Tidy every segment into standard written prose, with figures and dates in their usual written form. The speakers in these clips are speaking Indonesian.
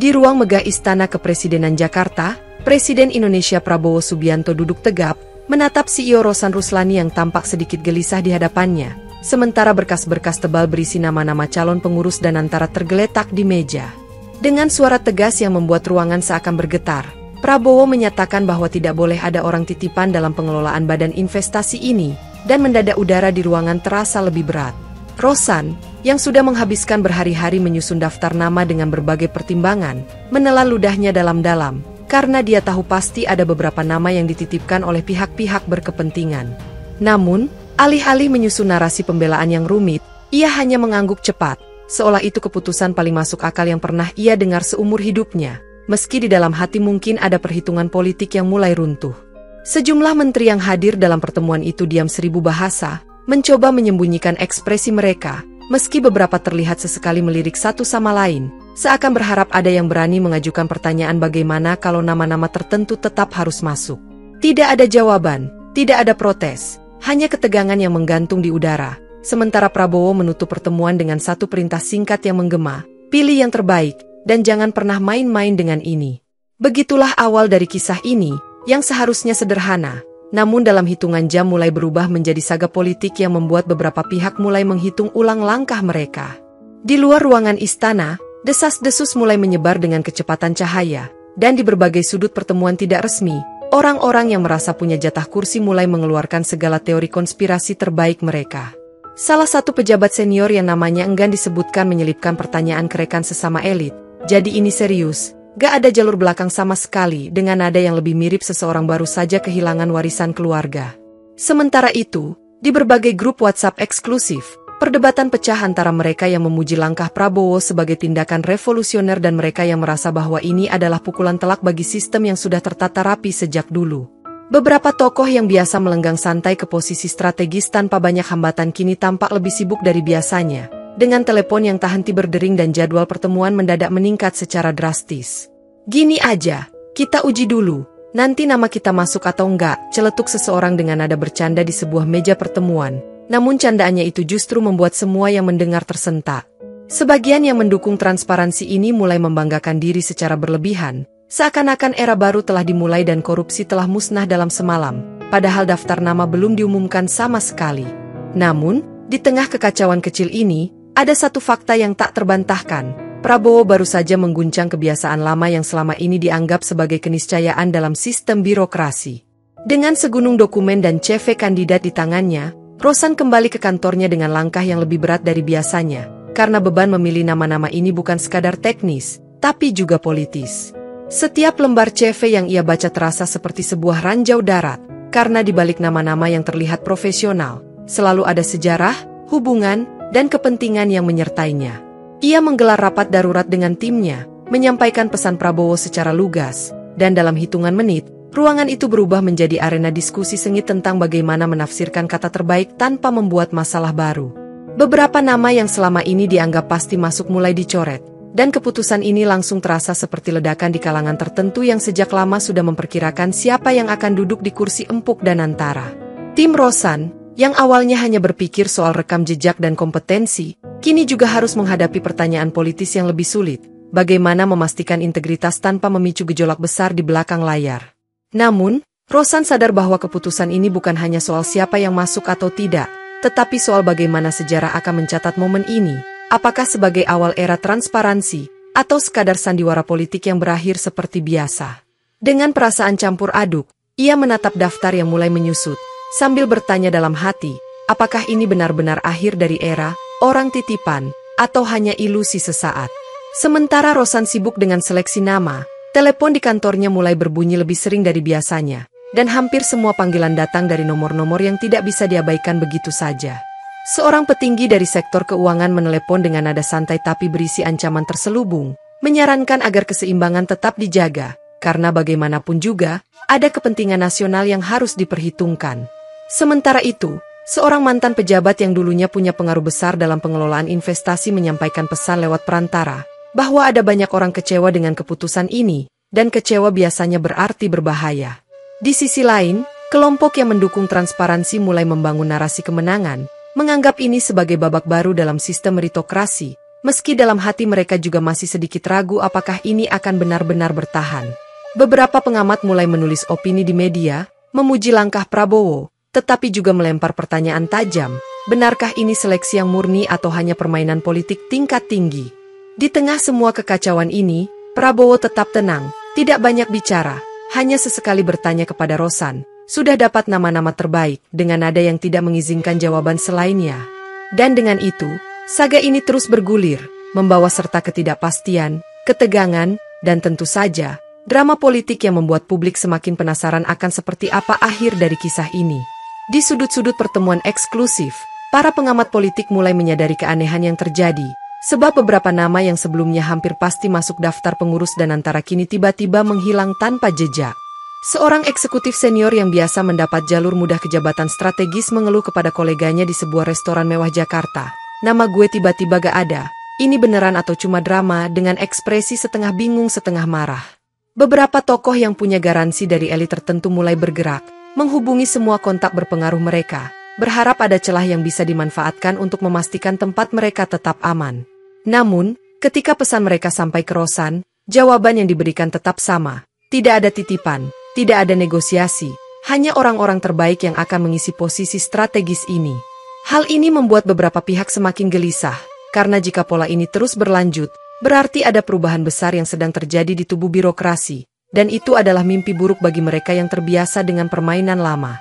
Di ruang megah Istana Kepresidenan Jakarta, Presiden Indonesia Prabowo Subianto duduk tegap, menatap CEO Rosan Ruslani yang tampak sedikit gelisah di hadapannya, sementara berkas-berkas tebal berisi nama-nama calon pengurus dan antara tergeletak di meja. Dengan suara tegas yang membuat ruangan seakan bergetar, Prabowo menyatakan bahwa tidak boleh ada orang titipan dalam pengelolaan badan investasi ini, dan mendadak udara di ruangan terasa lebih berat. Rosan, yang sudah menghabiskan berhari-hari menyusun daftar nama dengan berbagai pertimbangan, menelan ludahnya dalam-dalam, karena dia tahu pasti ada beberapa nama yang dititipkan oleh pihak-pihak berkepentingan. Namun, alih-alih menyusun narasi pembelaan yang rumit, ia hanya mengangguk cepat, seolah itu keputusan paling masuk akal yang pernah ia dengar seumur hidupnya. Meski di dalam hati mungkin ada perhitungan politik yang mulai runtuh. Sejumlah menteri yang hadir dalam pertemuan itu diam seribu bahasa, mencoba menyembunyikan ekspresi mereka, meski beberapa terlihat sesekali melirik satu sama lain, seakan berharap ada yang berani mengajukan pertanyaan bagaimana kalau nama-nama tertentu tetap harus masuk. Tidak ada jawaban, tidak ada protes, hanya ketegangan yang menggantung di udara, sementara Prabowo menutup pertemuan dengan satu perintah singkat yang menggema, pilih yang terbaik, dan jangan pernah main-main dengan ini. Begitulah awal dari kisah ini, yang seharusnya sederhana, namun dalam hitungan jam mulai berubah menjadi saga politik yang membuat beberapa pihak mulai menghitung ulang langkah mereka. Di luar ruangan istana, desas-desus mulai menyebar dengan kecepatan cahaya, dan di berbagai sudut pertemuan tidak resmi, orang-orang yang merasa punya jatah kursi mulai mengeluarkan segala teori konspirasi terbaik mereka. Salah satu pejabat senior yang namanya enggan disebutkan menyelipkan pertanyaan ke rekan sesama elit. Jadi ini serius, gak ada jalur belakang sama sekali, dengan nada yang lebih mirip seseorang baru saja kehilangan warisan keluarga. Sementara itu, di berbagai grup WhatsApp eksklusif, perdebatan pecah antara mereka yang memuji langkah Prabowo sebagai tindakan revolusioner dan mereka yang merasa bahwa ini adalah pukulan telak bagi sistem yang sudah tertata rapi sejak dulu. Beberapa tokoh yang biasa melenggang santai ke posisi strategis tanpa banyak hambatan kini tampak lebih sibuk dari biasanya, dengan telepon yang tak henti berdering dan jadwal pertemuan mendadak meningkat secara drastis. Gini aja, kita uji dulu, nanti nama kita masuk atau enggak, celetuk seseorang dengan nada bercanda di sebuah meja pertemuan. Namun candaannya itu justru membuat semua yang mendengar tersentak. Sebagian yang mendukung transparansi ini mulai membanggakan diri secara berlebihan, seakan-akan era baru telah dimulai dan korupsi telah musnah dalam semalam, padahal daftar nama belum diumumkan sama sekali. Namun, di tengah kekacauan kecil ini, ada satu fakta yang tak terbantahkan. Prabowo baru saja mengguncang kebiasaan lama yang selama ini dianggap sebagai keniscayaan dalam sistem birokrasi. Dengan segunung dokumen dan CV kandidat di tangannya, Rosan kembali ke kantornya dengan langkah yang lebih berat dari biasanya, karena beban memilih nama-nama ini bukan sekadar teknis, tapi juga politis. Setiap lembar CV yang ia baca terasa seperti sebuah ranjau darat, karena di balik nama-nama yang terlihat profesional, selalu ada sejarah, hubungan, dan kepentingan yang menyertainya. Ia menggelar rapat darurat dengan timnya, menyampaikan pesan Prabowo secara lugas, dan dalam hitungan menit, ruangan itu berubah menjadi arena diskusi sengit tentang bagaimana menafsirkan kata terbaik tanpa membuat masalah baru. Beberapa nama yang selama ini dianggap pasti masuk mulai dicoret, dan keputusan ini langsung terasa seperti ledakan di kalangan tertentu yang sejak lama sudah memperkirakan siapa yang akan duduk di kursi empuk dan antara. Tim Rosan, yang awalnya hanya berpikir soal rekam jejak dan kompetensi, kini juga harus menghadapi pertanyaan politis yang lebih sulit, bagaimana memastikan integritas tanpa memicu gejolak besar di belakang layar. Namun, Rosan sadar bahwa keputusan ini bukan hanya soal siapa yang masuk atau tidak, tetapi soal bagaimana sejarah akan mencatat momen ini, apakah sebagai awal era transparansi, atau sekadar sandiwara politik yang berakhir seperti biasa. Dengan perasaan campur aduk, ia menatap daftar yang mulai menyusut, sambil bertanya dalam hati, apakah ini benar-benar akhir dari era orang titipan, atau hanya ilusi sesaat. Sementara Rosan sibuk dengan seleksi nama, telepon di kantornya mulai berbunyi lebih sering dari biasanya, dan hampir semua panggilan datang dari nomor-nomor yang tidak bisa diabaikan begitu saja. Seorang petinggi dari sektor keuangan menelepon dengan nada santai tapi berisi ancaman terselubung, menyarankan agar keseimbangan tetap dijaga, karena bagaimanapun juga, ada kepentingan nasional yang harus diperhitungkan. Sementara itu, seorang mantan pejabat yang dulunya punya pengaruh besar dalam pengelolaan investasi menyampaikan pesan lewat perantara, bahwa ada banyak orang kecewa dengan keputusan ini, dan kecewa biasanya berarti berbahaya. Di sisi lain, kelompok yang mendukung transparansi mulai membangun narasi kemenangan, menganggap ini sebagai babak baru dalam sistem meritokrasi, meski dalam hati mereka juga masih sedikit ragu apakah ini akan benar-benar bertahan. Beberapa pengamat mulai menulis opini di media, memuji langkah Prabowo, tetapi juga melempar pertanyaan tajam, benarkah ini seleksi yang murni atau hanya permainan politik tingkat tinggi? Di tengah semua kekacauan ini, Prabowo tetap tenang, tidak banyak bicara, hanya sesekali bertanya kepada Rosan, sudah dapat nama-nama terbaik dengan nada yang tidak mengizinkan jawaban selainnya. Dan dengan itu, saga ini terus bergulir, membawa serta ketidakpastian, ketegangan, dan tentu saja, drama politik yang membuat publik semakin penasaran akan seperti apa akhir dari kisah ini. Di sudut-sudut pertemuan eksklusif, para pengamat politik mulai menyadari keanehan yang terjadi, sebab beberapa nama yang sebelumnya hampir pasti masuk daftar pengurus Danantara kini tiba-tiba menghilang tanpa jejak. Seorang eksekutif senior yang biasa mendapat jalur mudah ke jabatan strategis mengeluh kepada koleganya di sebuah restoran mewah Jakarta. Nama gue tiba-tiba gak ada, ini beneran atau cuma drama, dengan ekspresi setengah bingung setengah marah. Beberapa tokoh yang punya garansi dari elit tertentu mulai bergerak, menghubungi semua kontak berpengaruh mereka, berharap ada celah yang bisa dimanfaatkan untuk memastikan tempat mereka tetap aman. Namun, ketika pesan mereka sampai ke Rosan, jawaban yang diberikan tetap sama, tidak ada titipan. Tidak ada negosiasi, hanya orang-orang terbaik yang akan mengisi posisi strategis ini. Hal ini membuat beberapa pihak semakin gelisah, karena jika pola ini terus berlanjut, berarti ada perubahan besar yang sedang terjadi di tubuh birokrasi, dan itu adalah mimpi buruk bagi mereka yang terbiasa dengan permainan lama.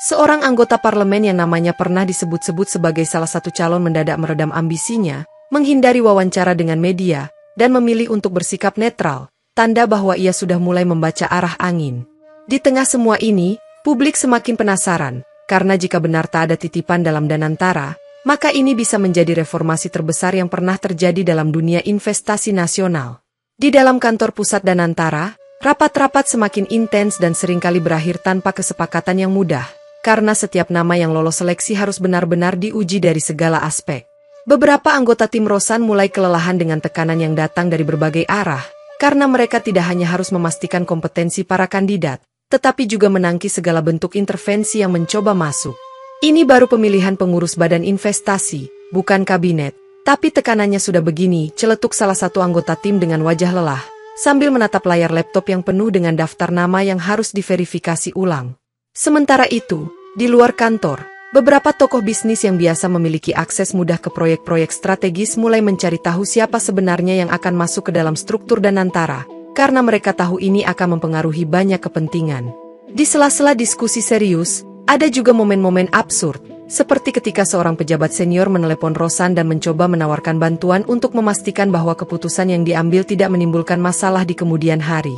Seorang anggota parlemen yang namanya pernah disebut-sebut sebagai salah satu calon mendadak meredam ambisinya, menghindari wawancara dengan media, dan memilih untuk bersikap netral, tanda bahwa ia sudah mulai membaca arah angin. Di tengah semua ini, publik semakin penasaran, karena jika benar tak ada titipan dalam Danantara, maka ini bisa menjadi reformasi terbesar yang pernah terjadi dalam dunia investasi nasional. Di dalam kantor pusat Danantara, rapat-rapat semakin intens dan seringkali berakhir tanpa kesepakatan yang mudah, karena setiap nama yang lolos seleksi harus benar-benar diuji dari segala aspek. Beberapa anggota tim Rosan mulai kelelahan dengan tekanan yang datang dari berbagai arah, karena mereka tidak hanya harus memastikan kompetensi para kandidat, tetapi juga menangki segala bentuk intervensi yang mencoba masuk. Ini baru pemilihan pengurus badan investasi, bukan kabinet, tapi tekanannya sudah begini, celetuk salah satu anggota tim dengan wajah lelah, sambil menatap layar laptop yang penuh dengan daftar nama yang harus diverifikasi ulang. Sementara itu, di luar kantor, beberapa tokoh bisnis yang biasa memiliki akses mudah ke proyek-proyek strategis mulai mencari tahu siapa sebenarnya yang akan masuk ke dalam struktur Danantara, karena mereka tahu ini akan mempengaruhi banyak kepentingan. Di sela-sela diskusi serius, ada juga momen-momen absurd, seperti ketika seorang pejabat senior menelepon Rosan dan mencoba menawarkan bantuan untuk memastikan bahwa keputusan yang diambil tidak menimbulkan masalah di kemudian hari.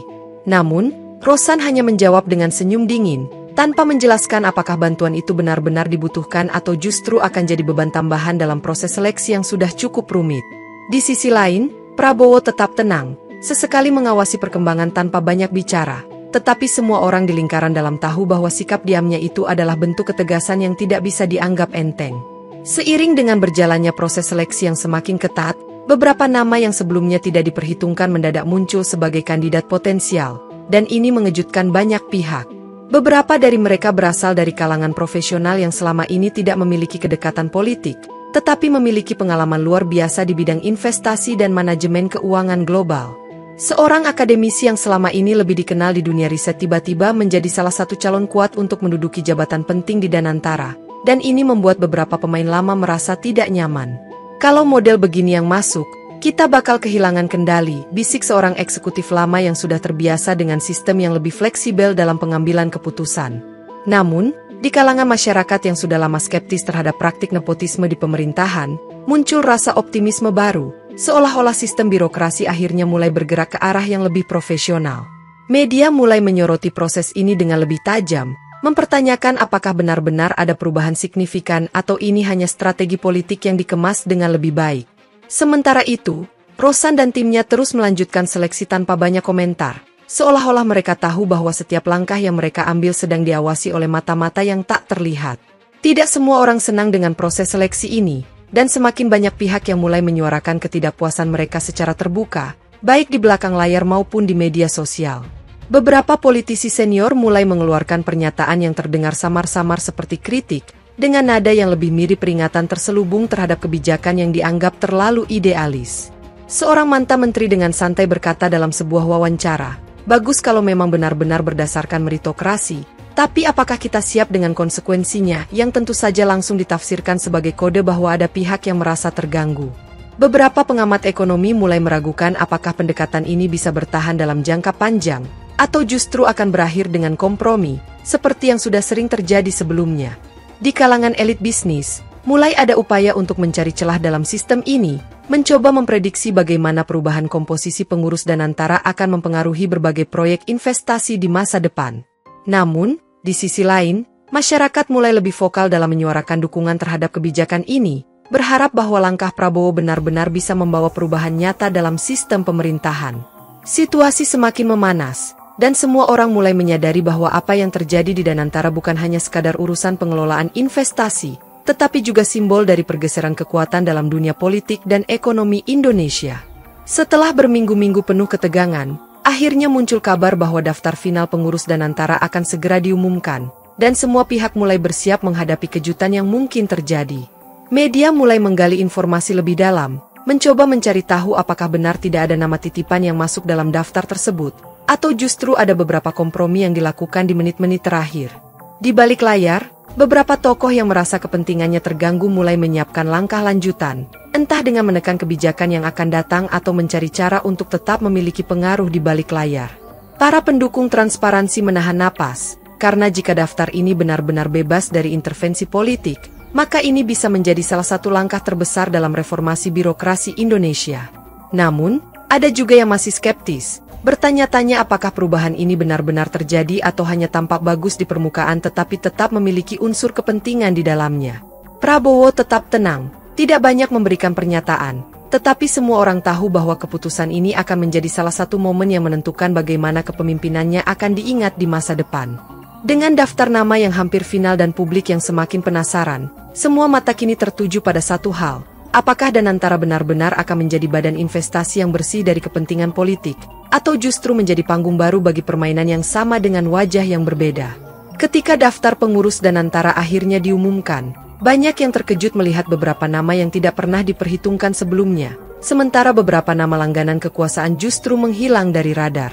Namun, Rosan hanya menjawab dengan senyum dingin, tanpa menjelaskan apakah bantuan itu benar-benar dibutuhkan atau justru akan jadi beban tambahan dalam proses seleksi yang sudah cukup rumit. Di sisi lain, Prabowo tetap tenang, sesekali mengawasi perkembangan tanpa banyak bicara, tetapi semua orang di lingkaran dalam tahu bahwa sikap diamnya itu adalah bentuk ketegasan yang tidak bisa dianggap enteng. Seiring dengan berjalannya proses seleksi yang semakin ketat, beberapa nama yang sebelumnya tidak diperhitungkan mendadak muncul sebagai kandidat potensial, dan ini mengejutkan banyak pihak. Beberapa dari mereka berasal dari kalangan profesional yang selama ini tidak memiliki kedekatan politik, tetapi memiliki pengalaman luar biasa di bidang investasi dan manajemen keuangan global. Seorang akademisi yang selama ini lebih dikenal di dunia riset tiba-tiba menjadi salah satu calon kuat untuk menduduki jabatan penting di Danantara, dan ini membuat beberapa pemain lama merasa tidak nyaman. Kalau model begini yang masuk, kita bakal kehilangan kendali, bisik seorang eksekutif lama yang sudah terbiasa dengan sistem yang lebih fleksibel dalam pengambilan keputusan. Namun, di kalangan masyarakat yang sudah lama skeptis terhadap praktik nepotisme di pemerintahan, muncul rasa optimisme baru, seolah-olah sistem birokrasi akhirnya mulai bergerak ke arah yang lebih profesional. Media mulai menyoroti proses ini dengan lebih tajam, mempertanyakan apakah benar-benar ada perubahan signifikan atau ini hanya strategi politik yang dikemas dengan lebih baik. Sementara itu, Rosan dan timnya terus melanjutkan seleksi tanpa banyak komentar, seolah-olah mereka tahu bahwa setiap langkah yang mereka ambil sedang diawasi oleh mata-mata yang tak terlihat. Tidak semua orang senang dengan proses seleksi ini, dan semakin banyak pihak yang mulai menyuarakan ketidakpuasan mereka secara terbuka, baik di belakang layar maupun di media sosial. Beberapa politisi senior mulai mengeluarkan pernyataan yang terdengar samar-samar seperti kritik, dengan nada yang lebih mirip peringatan terselubung terhadap kebijakan yang dianggap terlalu idealis. Seorang mantan menteri dengan santai berkata dalam sebuah wawancara, "Bagus kalau memang benar-benar berdasarkan meritokrasi, tapi apakah kita siap dengan konsekuensinya yang tentu saja langsung ditafsirkan sebagai kode bahwa ada pihak yang merasa terganggu?" Beberapa pengamat ekonomi mulai meragukan apakah pendekatan ini bisa bertahan dalam jangka panjang, atau justru akan berakhir dengan kompromi, seperti yang sudah sering terjadi sebelumnya. Di kalangan elit bisnis, mulai ada upaya untuk mencari celah dalam sistem ini, mencoba memprediksi bagaimana perubahan komposisi pengurus Danantara akan mempengaruhi berbagai proyek investasi di masa depan. Namun, di sisi lain, masyarakat mulai lebih vokal dalam menyuarakan dukungan terhadap kebijakan ini, berharap bahwa langkah Prabowo benar-benar bisa membawa perubahan nyata dalam sistem pemerintahan. Situasi semakin memanas, dan semua orang mulai menyadari bahwa apa yang terjadi di Danantara bukan hanya sekadar urusan pengelolaan investasi, tetapi juga simbol dari pergeseran kekuatan dalam dunia politik dan ekonomi Indonesia. Setelah berminggu-minggu penuh ketegangan, akhirnya muncul kabar bahwa daftar final pengurus Danantara akan segera diumumkan, dan semua pihak mulai bersiap menghadapi kejutan yang mungkin terjadi. Media mulai menggali informasi lebih dalam, mencoba mencari tahu apakah benar tidak ada nama titipan yang masuk dalam daftar tersebut, atau justru ada beberapa kompromi yang dilakukan di menit-menit terakhir. Di balik layar, beberapa tokoh yang merasa kepentingannya terganggu mulai menyiapkan langkah lanjutan, entah dengan menekan kebijakan yang akan datang atau mencari cara untuk tetap memiliki pengaruh di balik layar. Para pendukung transparansi menahan napas, karena jika daftar ini benar-benar bebas dari intervensi politik, maka ini bisa menjadi salah satu langkah terbesar dalam reformasi birokrasi Indonesia. Namun, ada juga yang masih skeptis, bertanya-tanya apakah perubahan ini benar-benar terjadi atau hanya tampak bagus di permukaan tetapi tetap memiliki unsur kepentingan di dalamnya. Prabowo tetap tenang, tidak banyak memberikan pernyataan, tetapi semua orang tahu bahwa keputusan ini akan menjadi salah satu momen yang menentukan bagaimana kepemimpinannya akan diingat di masa depan. Dengan daftar nama yang hampir final dan publik yang semakin penasaran, semua mata kini tertuju pada satu hal. Apakah Danantara benar-benar akan menjadi badan investasi yang bersih dari kepentingan politik, atau justru menjadi panggung baru bagi permainan yang sama dengan wajah yang berbeda? Ketika daftar pengurus Danantara akhirnya diumumkan, banyak yang terkejut melihat beberapa nama yang tidak pernah diperhitungkan sebelumnya, sementara beberapa nama langganan kekuasaan justru menghilang dari radar.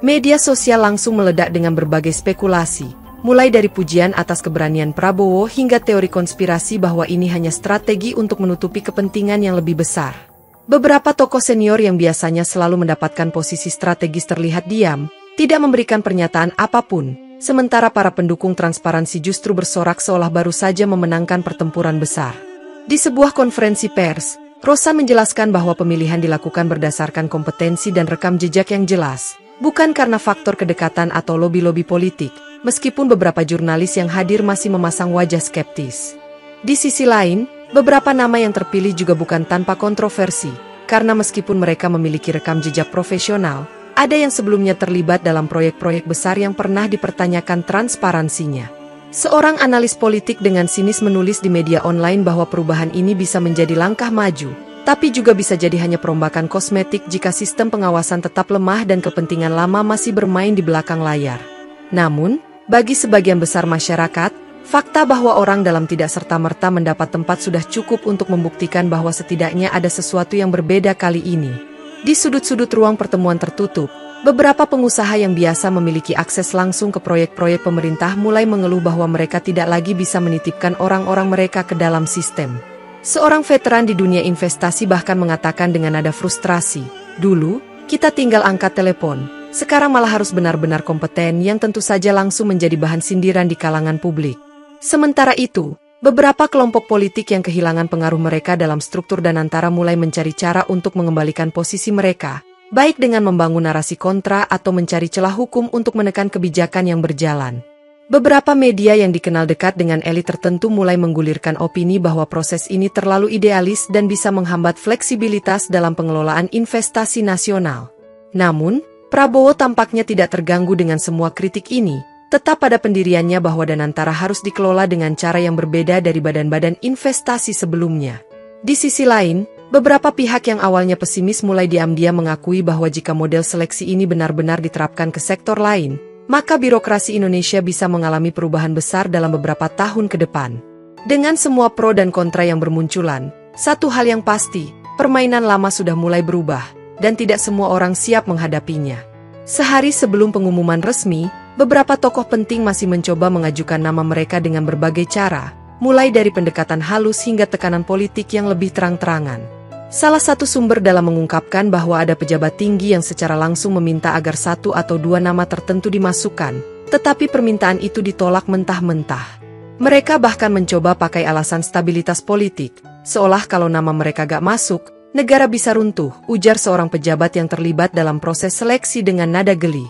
Media sosial langsung meledak dengan berbagai spekulasi, mulai dari pujian atas keberanian Prabowo hingga teori konspirasi bahwa ini hanya strategi untuk menutupi kepentingan yang lebih besar. Beberapa tokoh senior yang biasanya selalu mendapatkan posisi strategis terlihat diam, tidak memberikan pernyataan apapun, sementara para pendukung transparansi justru bersorak seolah baru saja memenangkan pertempuran besar. Di sebuah konferensi pers, Rosan menjelaskan bahwa pemilihan dilakukan berdasarkan kompetensi dan rekam jejak yang jelas, bukan karena faktor kedekatan atau lobi-lobi politik, meskipun beberapa jurnalis yang hadir masih memasang wajah skeptis. Di sisi lain, beberapa nama yang terpilih juga bukan tanpa kontroversi, karena meskipun mereka memiliki rekam jejak profesional, ada yang sebelumnya terlibat dalam proyek-proyek besar yang pernah dipertanyakan transparansinya. Seorang analis politik dengan sinis menulis di media online bahwa perubahan ini bisa menjadi langkah maju, tapi juga bisa jadi hanya perombakan kosmetik jika sistem pengawasan tetap lemah dan kepentingan lama masih bermain di belakang layar. Namun, bagi sebagian besar masyarakat, fakta bahwa orang dalam tidak serta-merta mendapat tempat sudah cukup untuk membuktikan bahwa setidaknya ada sesuatu yang berbeda kali ini. Di sudut-sudut ruang pertemuan tertutup, beberapa pengusaha yang biasa memiliki akses langsung ke proyek-proyek pemerintah mulai mengeluh bahwa mereka tidak lagi bisa menitipkan orang-orang mereka ke dalam sistem. Seorang veteran di dunia investasi bahkan mengatakan dengan nada frustrasi, "Dulu, kita tinggal angkat telepon. Sekarang malah harus benar-benar kompeten yang tentu saja langsung menjadi bahan sindiran di kalangan publik." Sementara itu, beberapa kelompok politik yang kehilangan pengaruh mereka dalam struktur Danantara mulai mencari cara untuk mengembalikan posisi mereka, baik dengan membangun narasi kontra atau mencari celah hukum untuk menekan kebijakan yang berjalan. Beberapa media yang dikenal dekat dengan elit tertentu mulai menggulirkan opini bahwa proses ini terlalu idealis dan bisa menghambat fleksibilitas dalam pengelolaan investasi nasional. Namun, Prabowo tampaknya tidak terganggu dengan semua kritik ini, tetap pada pendiriannya bahwa Danantara harus dikelola dengan cara yang berbeda dari badan-badan investasi sebelumnya. Di sisi lain, beberapa pihak yang awalnya pesimis mulai diam-diam mengakui bahwa jika model seleksi ini benar-benar diterapkan ke sektor lain, maka birokrasi Indonesia bisa mengalami perubahan besar dalam beberapa tahun ke depan. Dengan semua pro dan kontra yang bermunculan, satu hal yang pasti, permainan lama sudah mulai berubah, dan tidak semua orang siap menghadapinya. Sehari sebelum pengumuman resmi, beberapa tokoh penting masih mencoba mengajukan nama mereka dengan berbagai cara, mulai dari pendekatan halus hingga tekanan politik yang lebih terang-terangan. Salah satu sumber dalam mengungkapkan bahwa ada pejabat tinggi yang secara langsung meminta agar satu atau dua nama tertentu dimasukkan, tetapi permintaan itu ditolak mentah-mentah. Mereka bahkan mencoba pakai alasan stabilitas politik, seolah kalau nama mereka gak masuk, negara bisa runtuh, ujar seorang pejabat yang terlibat dalam proses seleksi dengan nada geli.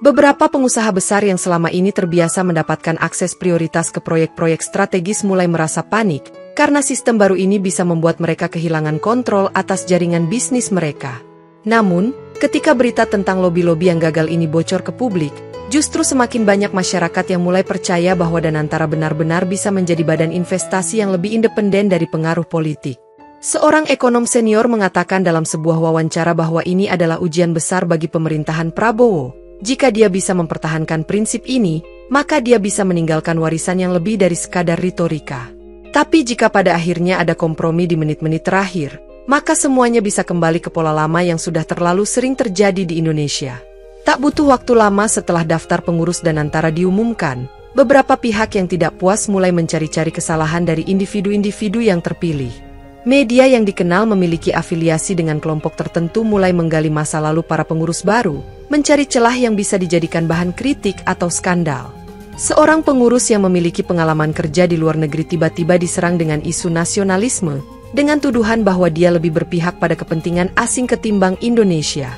Beberapa pengusaha besar yang selama ini terbiasa mendapatkan akses prioritas ke proyek-proyek strategis mulai merasa panik, karena sistem baru ini bisa membuat mereka kehilangan kontrol atas jaringan bisnis mereka. Namun, ketika berita tentang lobi-lobi yang gagal ini bocor ke publik, justru semakin banyak masyarakat yang mulai percaya bahwa Danantara benar-benar bisa menjadi badan investasi yang lebih independen dari pengaruh politik. Seorang ekonom senior mengatakan dalam sebuah wawancara bahwa ini adalah ujian besar bagi pemerintahan Prabowo. Jika dia bisa mempertahankan prinsip ini, maka dia bisa meninggalkan warisan yang lebih dari sekadar retorika. Tapi jika pada akhirnya ada kompromi di menit-menit terakhir, maka semuanya bisa kembali ke pola lama yang sudah terlalu sering terjadi di Indonesia. Tak butuh waktu lama setelah daftar pengurus Danantara diumumkan, beberapa pihak yang tidak puas mulai mencari-cari kesalahan dari individu-individu yang terpilih. Media yang dikenal memiliki afiliasi dengan kelompok tertentu mulai menggali masa lalu para pengurus baru, mencari celah yang bisa dijadikan bahan kritik atau skandal. Seorang pengurus yang memiliki pengalaman kerja di luar negeri tiba-tiba diserang dengan isu nasionalisme, dengan tuduhan bahwa dia lebih berpihak pada kepentingan asing ketimbang Indonesia.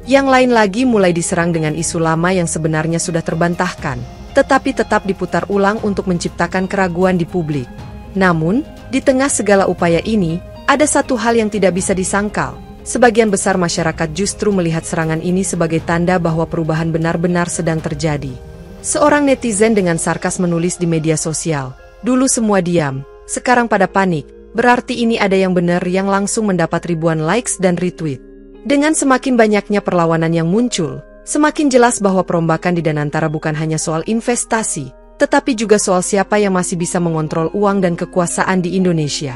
Yang lain lagi mulai diserang dengan isu lama yang sebenarnya sudah terbantahkan, tetapi tetap diputar ulang untuk menciptakan keraguan di publik. Namun, di tengah segala upaya ini, ada satu hal yang tidak bisa disangkal. Sebagian besar masyarakat justru melihat serangan ini sebagai tanda bahwa perubahan benar-benar sedang terjadi. Seorang netizen dengan sarkas menulis di media sosial, "Dulu semua diam, sekarang pada panik, berarti ini ada yang benar," yang langsung mendapat ribuan likes dan retweet. Dengan semakin banyaknya perlawanan yang muncul, semakin jelas bahwa perombakan di Danantara bukan hanya soal investasi, tetapi juga soal siapa yang masih bisa mengontrol uang dan kekuasaan di Indonesia.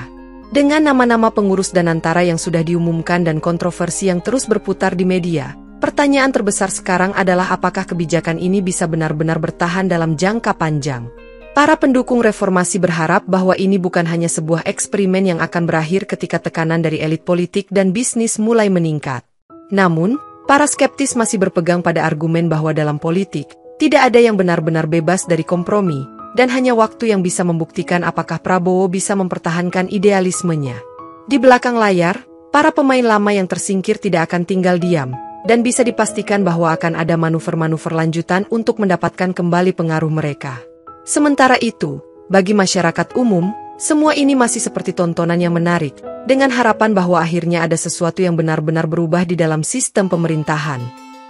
Dengan nama-nama pengurus Danantara yang sudah diumumkan dan kontroversi yang terus berputar di media, pertanyaan terbesar sekarang adalah apakah kebijakan ini bisa benar-benar bertahan dalam jangka panjang. Para pendukung reformasi berharap bahwa ini bukan hanya sebuah eksperimen yang akan berakhir ketika tekanan dari elit politik dan bisnis mulai meningkat. Namun, para skeptis masih berpegang pada argumen bahwa dalam politik, tidak ada yang benar-benar bebas dari kompromi, dan hanya waktu yang bisa membuktikan apakah Prabowo bisa mempertahankan idealismenya. Di belakang layar, para pemain lama yang tersingkir tidak akan tinggal diam, dan bisa dipastikan bahwa akan ada manuver-manuver lanjutan untuk mendapatkan kembali pengaruh mereka. Sementara itu, bagi masyarakat umum, semua ini masih seperti tontonan yang menarik, dengan harapan bahwa akhirnya ada sesuatu yang benar-benar berubah di dalam sistem pemerintahan.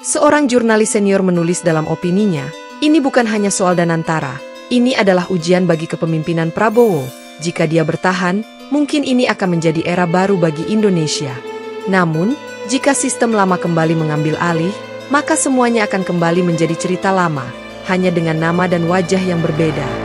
Seorang jurnalis senior menulis dalam opininya, "Ini bukan hanya soal Danantara, ini adalah ujian bagi kepemimpinan Prabowo. Jika dia bertahan, mungkin ini akan menjadi era baru bagi Indonesia. Namun, jika sistem lama kembali mengambil alih, maka semuanya akan kembali menjadi cerita lama, hanya dengan nama dan wajah yang berbeda."